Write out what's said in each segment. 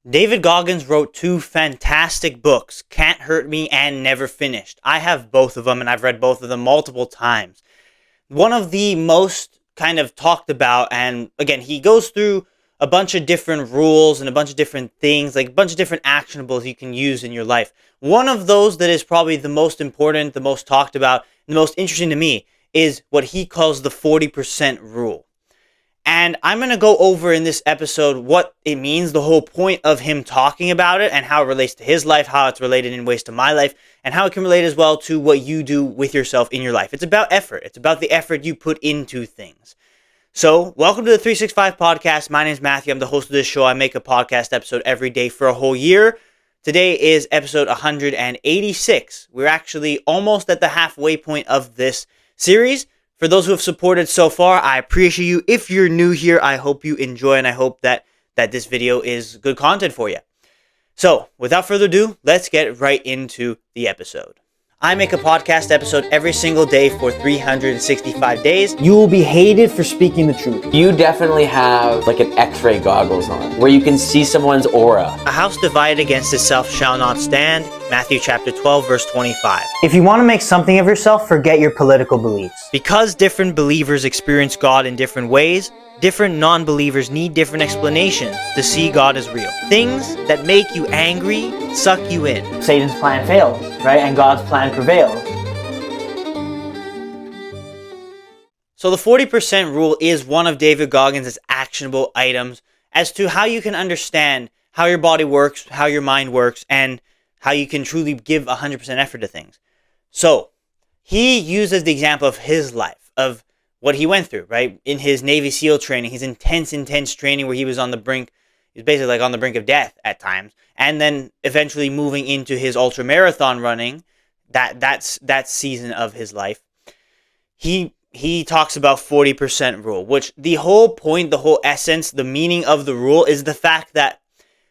David Goggins wrote two fantastic books, Can't Hurt Me and Never Finished. I have both of them and I've read both of them multiple times. One of the most kind of talked about, and again, he goes through a bunch of different rules and a bunch of different things, like a bunch of different actionables you can use in your life. One of those that is probably the most important, the most talked about, the most interesting to me is what he calls the 40% rule. And I'm going to go over in this episode what it means, the whole point of him talking about it, and how it relates to his life, how it's related in ways to my life, and how it can relate as well to what you do with yourself in your life. It's about effort. It's about the effort you put into things. So, welcome to the 365 podcast. My name is Matthew. I'm the host of this show. I make a podcast episode every day for a whole year. Today is episode 186. We're actually almost at the halfway point of this series. For those who have supported so far, I appreciate you. If you're new here, I hope you enjoy, and I hope that this video is good content for you. So, without further ado, let's get right into the episode. I make a podcast episode every single day for 365 days. You will be hated for speaking the truth. You definitely have like an x-ray goggles on, where you can see someone's aura. A house divided against itself shall not stand. Matthew chapter 12, verse 25. If you want to make something of yourself, forget your political beliefs. Because different believers experience God in different ways, different non-believers need different explanations to see God as real. Things that make you angry suck you in. Satan's plan fails, right? And God's plan prevails. So the 40% rule is one of David Goggins' actionable items as to how you can understand how your body works, how your mind works, and how you can truly give 100% effort to things. So he uses the example of his life, of what he went through, right? In his Navy SEAL training, his intense training where he was on the brink, he was basically like on the brink of death at times. And then eventually moving into his ultra marathon running, that season of his life. He talks about 40% rule, which the whole point, the whole essence, the meaning of the rule is the fact that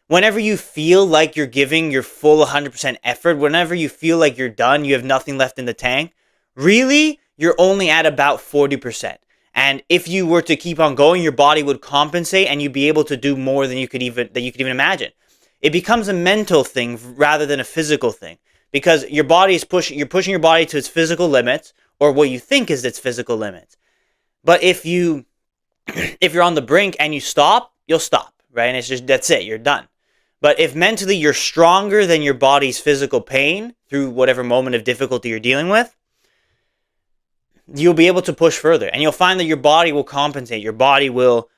whenever you feel like you're giving your full 100% effort, whenever you feel like you're done, you have nothing left in the tank, really, you're only at about 40%. And if you were to keep on going, your body would compensate and you'd be able to do more than you could even imagine. It becomes a mental thing rather than a physical thing, because your body is you're pushing your body to its physical limits, or what you think is its physical limits. But if you're on the brink and you stop, you'll stop, right? And it's just, that's it, you're done. But if mentally you're stronger than your body's physical pain through whatever moment of difficulty you're dealing with, you'll be able to push further, and you'll find that your body will compensate. Your body will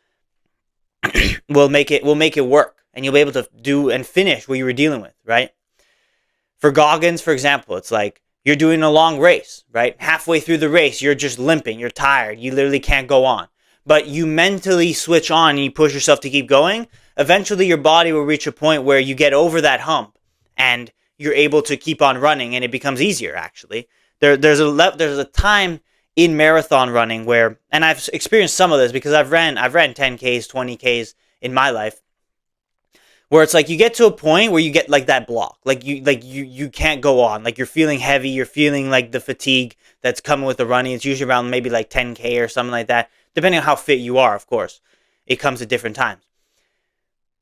make it work, and you'll be able to do and finish what you were dealing with, right? For Goggins, for example, it's like you're doing a long race, right? Halfway through the race, you're just limping, you're tired, you literally can't go on. But you mentally switch on and you push yourself to keep going. Eventually, your body will reach a point where you get over that hump, and you're able to keep on running, and it becomes easier. Actually, there's a time in marathon running where, and I've experienced some of this because I've ran 10Ks, 20Ks in my life, where it's like you get to a point where you get like that block, like you can't go on, like you're feeling heavy, you're feeling like the fatigue that's coming with the running. It's usually around maybe like 10K or something like that, depending on how fit you are, of course. It comes at different times.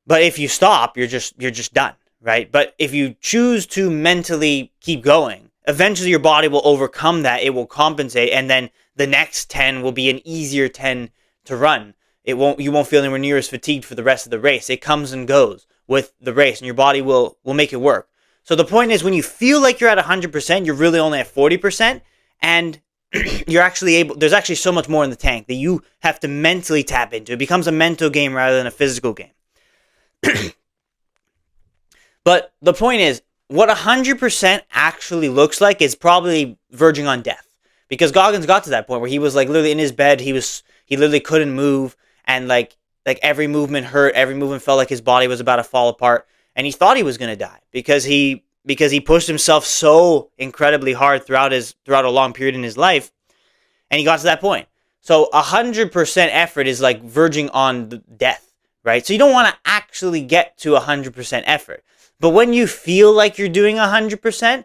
But if you stop, you're just done, right? But if you choose to mentally keep going, eventually your body will overcome that. It will compensate, and then the next 10 will be an easier 10 to run. You won't feel anywhere near as fatigued for the rest of the race. It comes and goes with the race, and your body will make it work. So the point is, when you feel like you're at 100%, you're really only at 40%, and there's actually so much more in the tank that you have to mentally tap into. It becomes a mental game rather than a physical game. But the point is, what 100% actually looks like is probably verging on death, because Goggins got to that point where he was like literally in his bed. He literally couldn't move, and like every movement hurt. Every movement felt like his body was about to fall apart, and he thought he was going to die because he pushed himself so incredibly hard throughout a long period in his life, and he got to that point. So 100% effort is like verging on death, right? So you don't want to actually get to 100% effort. But when you feel like you're doing 100%,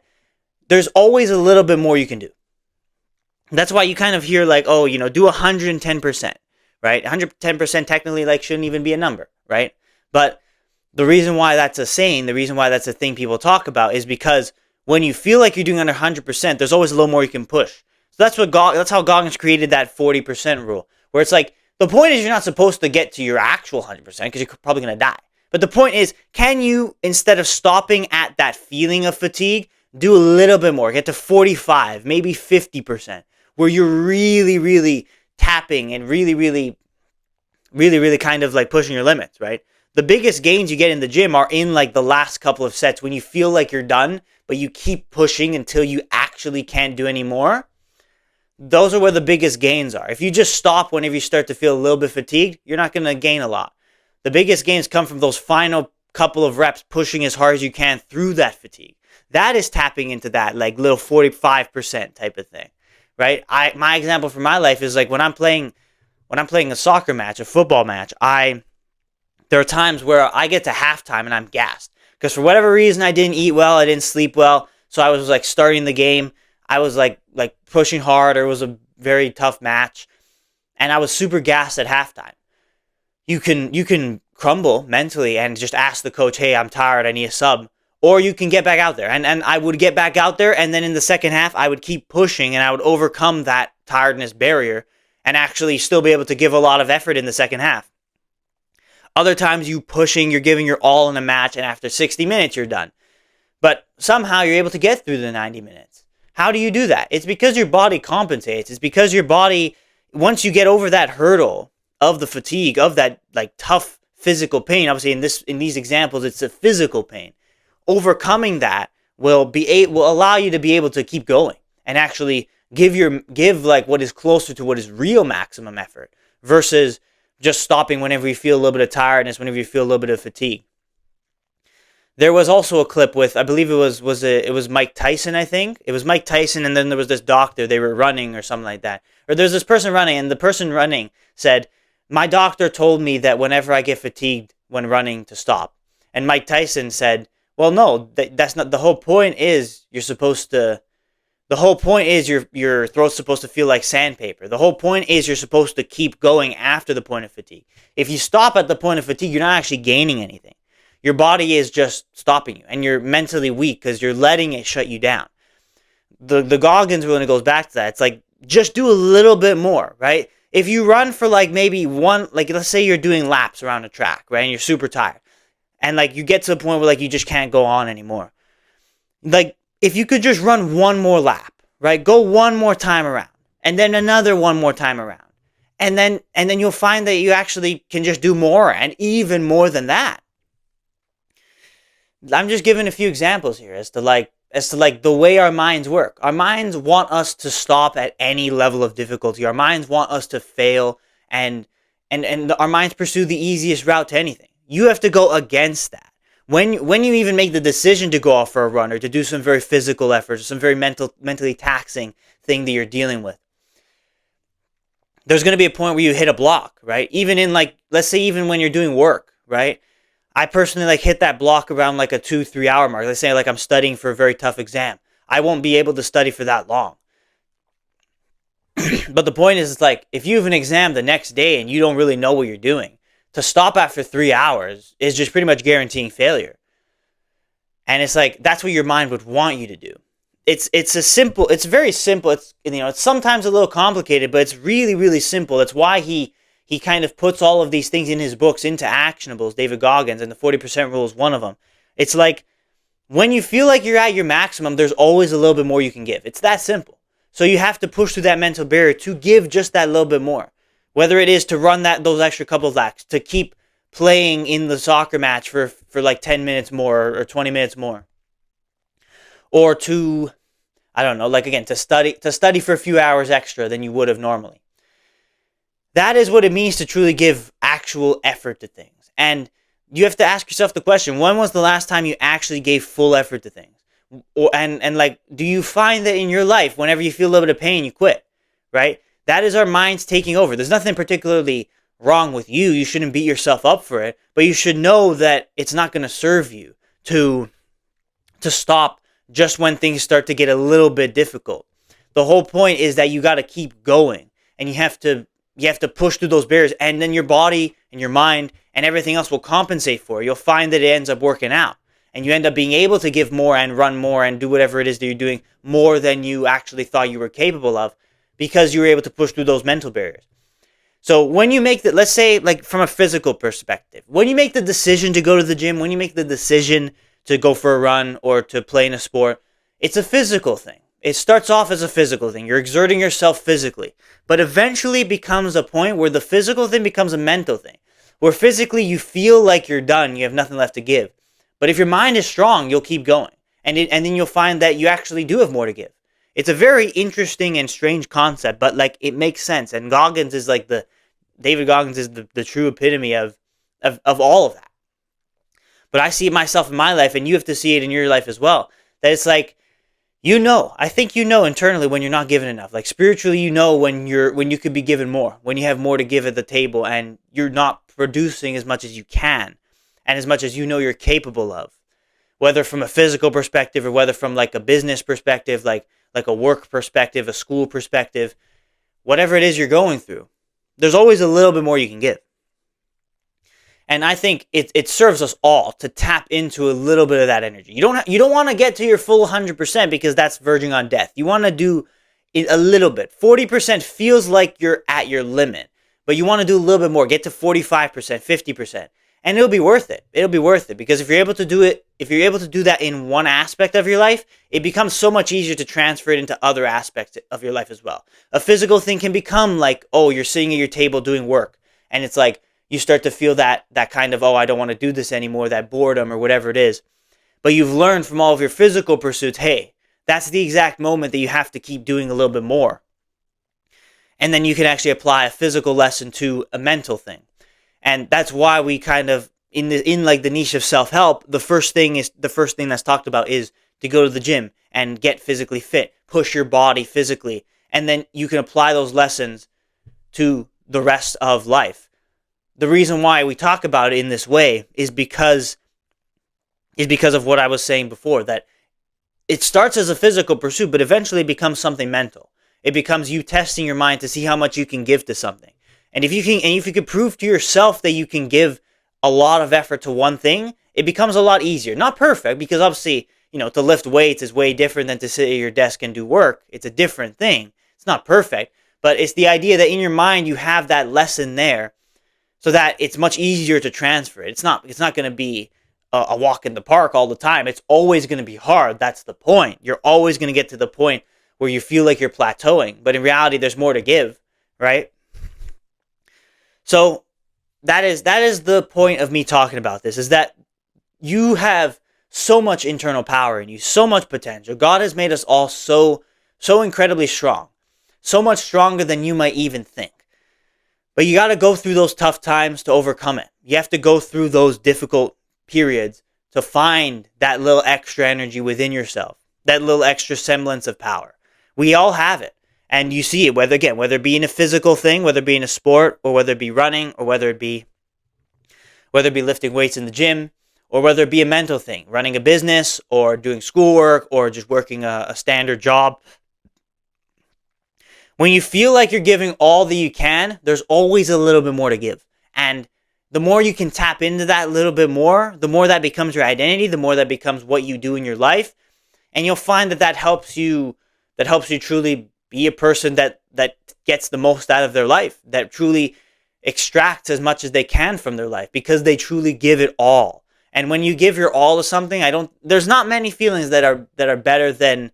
there's always a little bit more you can do. That's why you kind of hear like, oh, do 110%, right? 110% technically like shouldn't even be a number, right? But The reason why that's a saying, the reason why that's a thing people talk about is because when you feel like you're doing under 100%, there's always a little more you can push. So that's how Goggins created that 40% rule, where it's like, the point is you're not supposed to get to your actual 100% because you're probably going to die. But the point is, can you, instead of stopping at that feeling of fatigue, do a little bit more, get to 45, maybe 50%, where you're really, really tapping and really, really, really, really kind of like pushing your limits, right? The biggest gains you get in the gym are in like the last couple of sets when you feel like you're done, but you keep pushing until you actually can't do any more. Those are where the biggest gains are. If you just stop whenever you start to feel a little bit fatigued, you're not going to gain a lot. The biggest gains come from those final couple of reps pushing as hard as you can through that fatigue. That is tapping into that like little 45% type of thing, right? My example for my life is like when I'm playing a soccer match, a football match, there are times where I get to halftime and I'm gassed because for whatever reason I didn't eat well, I didn't sleep well, so I was like starting the game, I was like pushing hard, or it was a very tough match, and I was super gassed at halftime. You can crumble mentally and just ask the coach, hey, I'm tired, I need a sub. Or you can get back out there. And I would get back out there, and then in the second half, I would keep pushing, and I would overcome that tiredness barrier and actually still be able to give a lot of effort in the second half. Other times you pushing, you're giving your all in a match, and after 60 minutes, you're done. But somehow you're able to get through the 90 minutes. How do you do that? It's because your body compensates. It's because your body, once you get over that hurdle of the fatigue, of that like tough physical pain, obviously in these examples, it's a physical pain. Overcoming that will allow you to be able to keep going and actually give like what is closer to what is real maximum effort versus just stopping whenever you feel a little bit of tiredness, whenever you feel a little bit of fatigue. There was also a clip with, I believe it was Mike Tyson, I think. It was Mike Tyson, and then there was this doctor, they were running or something like that. Or there's this person running, and the person running said, my doctor told me that whenever I get fatigued when running to stop. And Mike Tyson said, well, no, that's not, the whole point is your throat's supposed to feel like sandpaper. The whole point is you're supposed to keep going after the point of fatigue. If you stop at the point of fatigue, you're not actually gaining anything. Your body is just stopping you, and you're mentally weak because you're letting it shut you down. The Goggins rule, and it goes back to that. It's like, just do a little bit more, right? If you run for like maybe let's say you're doing laps around a track, right? And you're super tired. And like you get to the point where like you just can't go on anymore. Like if you could just run one more lap, right? Go one more time around, and then another one more time around. And then you'll find that you actually can just do more, and even more than that. I'm just giving a few examples here as to the way our minds work. Our minds want us to stop at any level of difficulty. Our minds want us to fail, and our minds pursue the easiest route to anything. You have to go against that. When you even make the decision to go off for a run or to do some very physical efforts or some very mentally taxing thing that you're dealing with, there's going to be a point where you hit a block, right? Even in let's say even when you're doing work, right? I personally hit that block around a 2-3 hour mark. Let's say I'm studying for a very tough exam. I won't be able to study for that long. But the point is, if you have an exam the next day and you don't really know what you're doing, to stop after 3 hours is just pretty much guaranteeing failure. And it's that's what your mind would want you to do. It's very simple. It's sometimes a little complicated, but it's really, really simple. That's why he kind of puts all of these things in his books into actionables, David Goggins, and the 40% rule is one of them. It's when you feel like you're at your maximum, there's always a little bit more you can give. It's that simple. So you have to push through that mental barrier to give just that little bit more. Whether it is to run those extra couple of laps, to keep playing in the soccer match for 10 minutes more or 20 minutes more. Or to, I don't know, again, to study for a few hours extra than you would have normally. That is what it means to truly give actual effort to things. And you have to ask yourself the question, when was the last time you actually gave full effort to things? Do you find that in your life, whenever you feel a little bit of pain, you quit, right? That is our minds taking over. There's nothing particularly wrong with you. You shouldn't beat yourself up for it, but you should know that it's not going to serve you to stop just when things start to get a little bit difficult. The whole point is that you got to keep going, and you have to push through those barriers, and then your body and your mind and everything else will compensate for it. You'll find that it ends up working out, and you end up being able to give more and run more and do whatever it is that you're doing more than you actually thought you were capable of, because you were able to push through those mental barriers. So when you make that, let's say like from a physical perspective, when you make the decision to go to the gym, when you make the decision to go for a run or to play in a sport, it's a physical thing. It starts off as a physical thing. You're exerting yourself physically, but eventually it becomes a point where the physical thing becomes a mental thing, where physically you feel like you're done, you have nothing left to give. But if your mind is strong, you'll keep going, and then you'll find that you actually do have more to give. It's a very interesting and strange concept, but like it makes sense. And Goggins is like David Goggins is the true epitome of all of that. But I see it myself in my life, and you have to see it in your life as well. That it's like, I think internally when you're not given enough. Like spiritually, when you could be given more, when you have more to give at the table, and you're not producing as much as you can, and as much as you're capable of. Whether from a physical perspective or whether from like a business perspective, like a work perspective, a school perspective, whatever it is you're going through, there's always a little bit more you can give. And I think it serves us all to tap into a little bit of that energy. You don't want to get to your full 100% because that's verging on death. You want to do it a little bit. 40% feels like you're at your limit, but you want to do a little bit more. Get to 45%, 50%. And it'll be worth it. It'll be worth it because if you're able to do that in one aspect of your life, it becomes so much easier to transfer it into other aspects of your life as well. A physical thing can become like, oh, you're sitting at your table doing work, and it's like you start to feel that kind of, oh, I don't want to do this anymore, that boredom or whatever it is. But you've learned from all of your physical pursuits, hey, that's the exact moment that you have to keep doing a little bit more. And then you can actually apply a physical lesson to a mental thing. And that's why we kind of, in like the niche of self-help, the first thing that's talked about is to go to the gym and get physically fit, push your body physically, and then you can apply those lessons to the rest of life. The reason why we talk about it in this way is because of what I was saying before, that it starts as a physical pursuit, but eventually it becomes something mental. It becomes you testing your mind to see how much you can give to something. And if you can prove to yourself that you can give a lot of effort to one thing, it becomes a lot easier. Not perfect, because obviously, to lift weights is way different than to sit at your desk and do work. It's a different thing. It's not perfect, but it's the idea that in your mind you have that lesson there so that it's much easier to transfer it. It's not going to be a walk in the park all the time. It's always going to be hard. That's the point. You're always going to get to the point where you feel like you're plateauing, but in reality there's more to give, right? So that is the point of me talking about this, is that you have so much internal power in you, so much potential. God has made us all so incredibly strong, so much stronger than you might even think. But you got to go through those tough times to overcome it. You have to go through those difficult periods to find that little extra energy within yourself, that little extra semblance of power. We all have it. And you see it, whether it be in a physical thing, whether it be in a sport, or whether it be running, or whether it be lifting weights in the gym, or whether it be a mental thing, running a business, or doing schoolwork, or just working a standard job. When you feel like you're giving all that you can, there's always a little bit more to give. And the more you can tap into that little bit more, the more that becomes your identity, the more that becomes what you do in your life. And you'll find that helps you truly be a person that gets the most out of their life, that truly extracts as much as they can from their life because they truly give it all. And when you give your all to something, there's not many feelings that are better than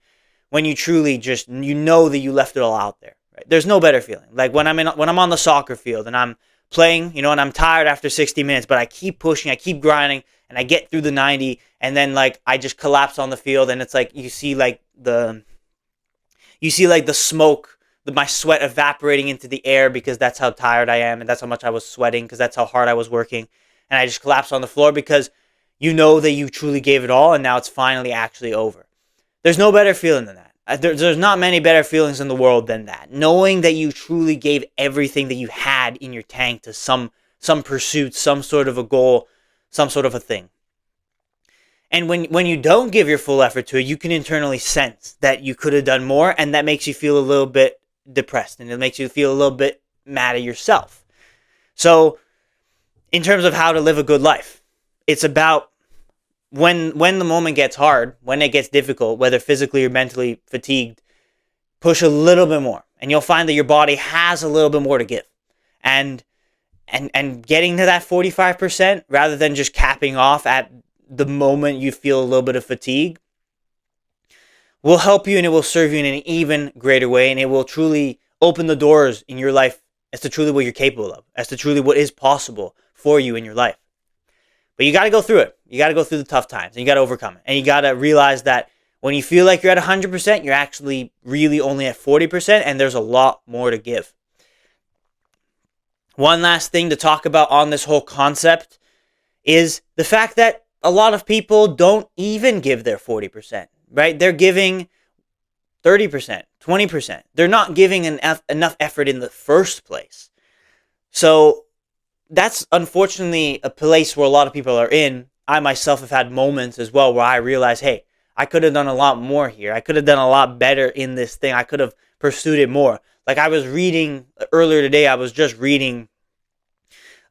when you truly just, that you left it all out there. Right? There's no better feeling. Like when I'm on the soccer field and I'm playing, and I'm tired after 60 minutes, but I keep pushing, I keep grinding, and I get through the 90, and then like I just collapse on the field, and it's like you see the smoke, my sweat evaporating into the air because that's how tired I am and that's how much I was sweating because that's how hard I was working. And I just collapsed on the floor because you know that you truly gave it all and now it's finally actually over. There's no better feeling than that. There's not many better feelings in the world than that. Knowing that you truly gave everything that you had in your tank to some pursuit, some sort of a goal, some sort of a thing. And when you don't give your full effort to it, you can internally sense that you could have done more, and that makes you feel a little bit depressed, and it makes you feel a little bit mad at yourself. So in terms of how to live a good life. It's about when the moment gets hard, when it gets difficult, whether physically or mentally fatigued, push a little bit more, and you'll find that your body has a little bit more to give. And getting to that 45% rather than just capping off at the moment you feel a little bit of fatigue will help you, and it will serve you in an even greater way, and it will truly open the doors in your life as to truly what you're capable of, as to truly what is possible for you in your life. But you got to go through it. You got to go through the tough times, and you got to overcome it. And you got to realize that when you feel like you're at 100%, you're actually really only at 40%, and there's a lot more to give. One last thing to talk about on this whole concept is the fact that a lot of people don't even give their 40%, right? They're giving 30%, 20%. They're not giving enough effort in the first place. So that's unfortunately a place where a lot of people are in. I myself have had moments as well where I realize, hey, I could have done a lot more here. I could have done a lot better in this thing. I could have pursued it more. Like I was reading earlier today, I was just reading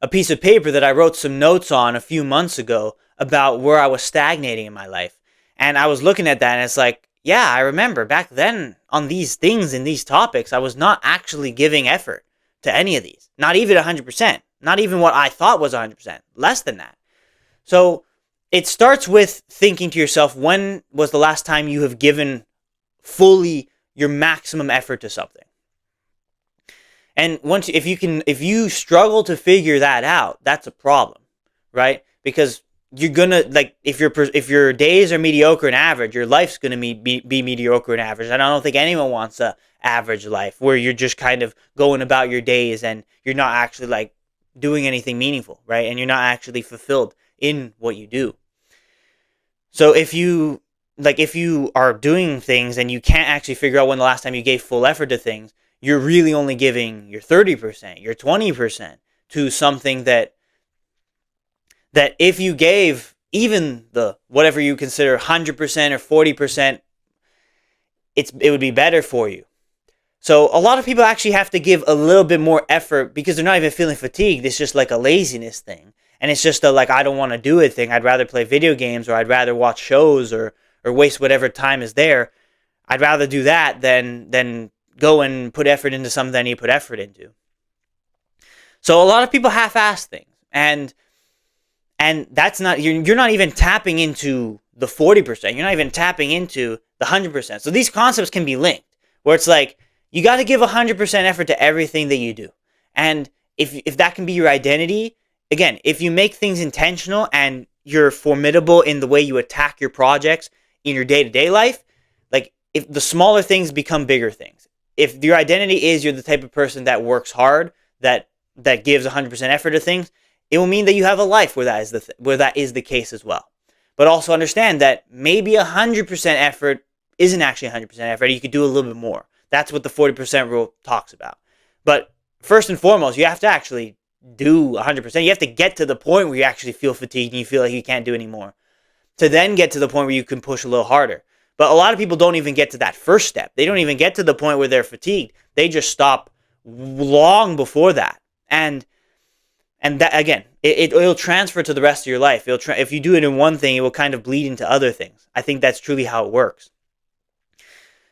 a piece of paper that I wrote some notes on a few months ago about where I was stagnating in my life. And I was looking at that and it's like, yeah, I remember back then on these things and these topics, I was not actually giving effort to any of these. Not even 100%. Not even what I thought was 100%. Less than that. So it starts with thinking to yourself, when was the last time you have given fully your maximum effort to something? And if you struggle to figure that out, that's a problem, right? Because you're gonna, like, if your days are mediocre and average, your life's gonna be mediocre and average. And I don't think anyone wants a average life where you're just kind of going about your days and you're not actually like doing anything meaningful, right? And you're not actually fulfilled in what you do. So if you are doing things and you can't actually figure out when the last time you gave full effort to things, you're really only giving your 30%, your 20% to something that if you gave even the whatever you consider 100% or 40%, it would be better for you. So a lot of people actually have to give a little bit more effort because they're not even feeling fatigued. It's just like a laziness thing. And it's just a like, I don't want to do it thing. I'd rather play video games, or I'd rather watch shows, or waste whatever time is there. I'd rather do that than go and put effort into something I need to put effort into. So a lot of people half-ass things. And that's not, you're not even tapping into the 40%. You're not even tapping into the 100%. So these concepts can be linked, where it's like, you got to give 100% effort to everything that you do. And if that can be your identity, again, if you make things intentional and you're formidable in the way you attack your projects in your day-to-day life, like if the smaller things become bigger things. If your identity is you're the type of person that works hard, that gives 100% effort to things, it will mean that you have a life where that is the case as well. But also understand that maybe 100% effort isn't actually 100% effort. You could do a little bit more. That's what the 40% rule talks about. But first and foremost, you have to actually do 100%. You have to get to the point where you actually feel fatigued and you feel like you can't do anymore, to then get to the point where you can push a little harder. But a lot of people don't even get to that first step. They don't even get to the point where they're fatigued. They just stop long before that. And that, again, it'll transfer to the rest of your life. If you do it in one thing, it will kind of bleed into other things. I think that's truly how it works.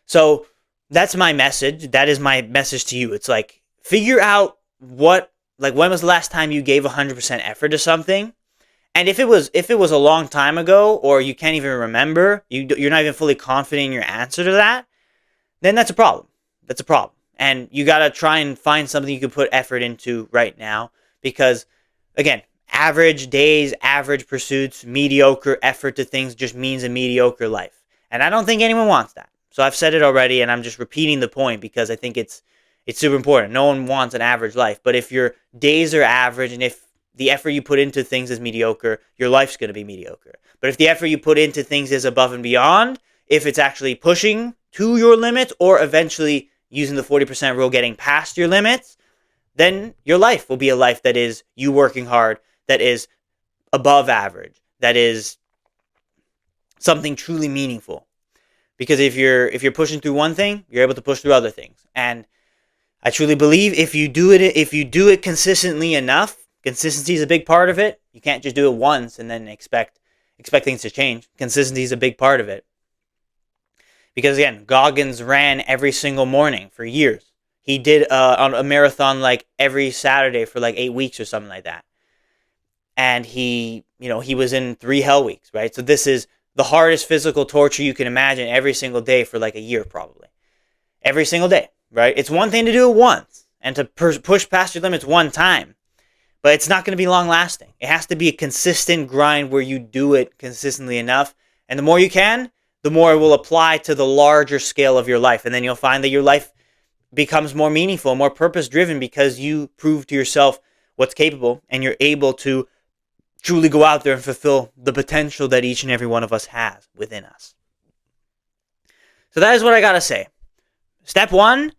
So that's my message. That is my message to you. It's like, figure out when was the last time you gave 100% effort to something? And if it was a long time ago, or you can't even remember, you're not even fully confident in your answer to that, then that's a problem. That's a problem. And you got to try and find something you can put effort into right now. Because, again, average days, average pursuits, mediocre effort to things just means a mediocre life. And I don't think anyone wants that. So I've said it already, and I'm just repeating the point because I think it's super important. No one wants an average life. But if your days are average, and if the effort you put into things is mediocre, your life's going to be mediocre. But if the effort you put into things is above and beyond, if it's actually pushing to your limits, or eventually using the 40% rule, getting past your limits, then your life will be a life that is you working hard, that is above average, that is something truly meaningful. Because if you're pushing through one thing, you're able to push through other things. And I truly believe if you do it consistently enough, Consistency is a big part of it. You can't just do it once and then expect things to change. Consistency is a big part of it. Because again, Goggins ran every single morning for years. He did on a marathon like every Saturday for like 8 weeks or something like that. And he was in 3 hell weeks, right? So this is the hardest physical torture you can imagine every single day for like a year probably. Every single day, right? It's one thing to do it once and to push past your limits one time, but it's not going to be long lasting. It has to be a consistent grind where you do it consistently enough. And the more you can, the more it will apply to the larger scale of your life. And then you'll find that your life becomes more meaningful, more purpose-driven because you prove to yourself what's capable and you're able to truly go out there and fulfill the potential that each and every one of us has within us. So that is what I got to say. Step 1,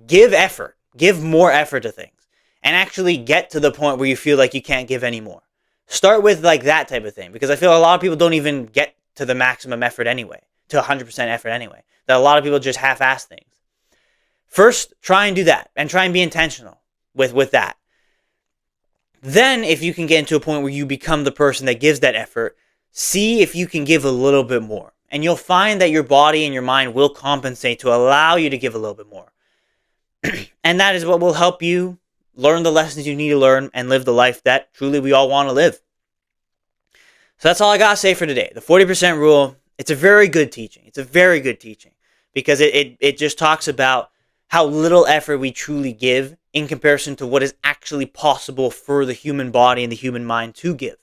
give effort. Give more effort to things. And actually get to the point where you feel like you can't give any more. Start with like that type of thing. Because I feel a lot of people don't even get to the maximum effort anyway. To 100% effort anyway. That a lot of people just half-ass things. First, try and do that. And try and be intentional with that. Then, if you can get into a point where you become the person that gives that effort, see if you can give a little bit more. And you'll find that your body and your mind will compensate to allow you to give a little bit more. And that is what will help you learn the lessons you need to learn and live the life that truly we all want to live. So that's all I got to say for today. The 40% rule, it's a very good teaching. It's a very good teaching because it just talks about how little effort we truly give in comparison to what is actually possible for the human body and the human mind to give.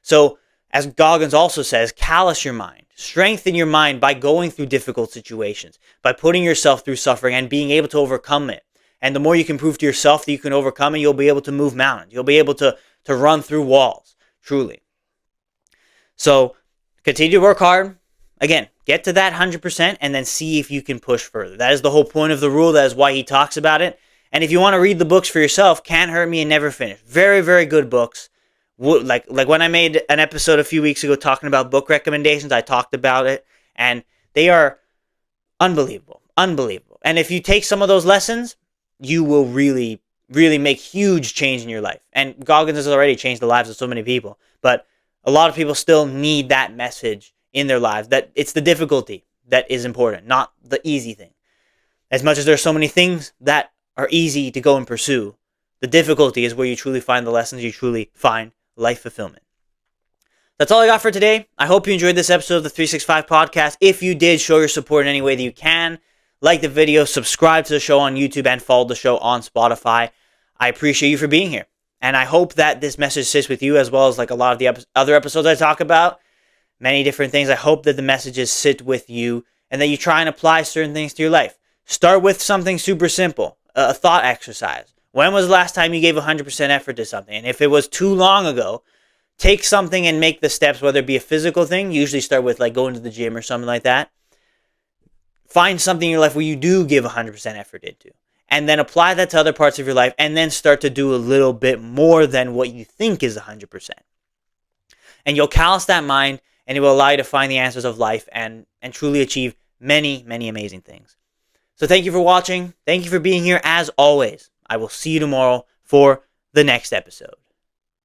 So, as Goggins also says, callous your mind. Strengthen your mind by going through difficult situations, by putting yourself through suffering and being able to overcome it. And the more you can prove to yourself that you can overcome it, you'll be able to move mountains. You'll be able to run through walls, truly. So, continue to work hard. Again, get to that 100% and then see if you can push further. That is the whole point of the rule. That is why he talks about it. And if you want to read the books for yourself, Can't Hurt Me and Never Finish. Very, very good books. Like when I made an episode a few weeks ago talking about book recommendations, I talked about it. And they are unbelievable. Unbelievable. And if you take some of those lessons, you will really, really make huge change in your life. And Goggins has already changed the lives of so many people. But a lot of people still need that message in their lives. That it's the difficulty that is important, not the easy thing. As much as there are so many things that are easy to go and pursue, the difficulty is where you truly find the lessons, you truly find life fulfillment. That's all I got for today. I hope you enjoyed this episode of the 365 podcast. If you did, show your support in any way that you can. Like the video, subscribe to the show on YouTube, and follow the show on Spotify. I appreciate you for being here. And I hope that this message sits with you as well as like a lot of the other episodes I talk about. Many different things. I hope that the messages sit with you and that you try and apply certain things to your life. Start with something super simple. A thought exercise. When was the last time you gave 100% effort to something? And if it was too long ago, take something and make the steps, whether it be a physical thing. Usually start with like going to the gym or something like that. Find something in your life where you do give 100% effort into. And then apply that to other parts of your life. And then start to do a little bit more than what you think is 100%. And you'll callous that mind and it will allow you to find the answers of life and truly achieve many, many amazing things. So thank you for watching. Thank you for being here as always. I will see you tomorrow for the next episode.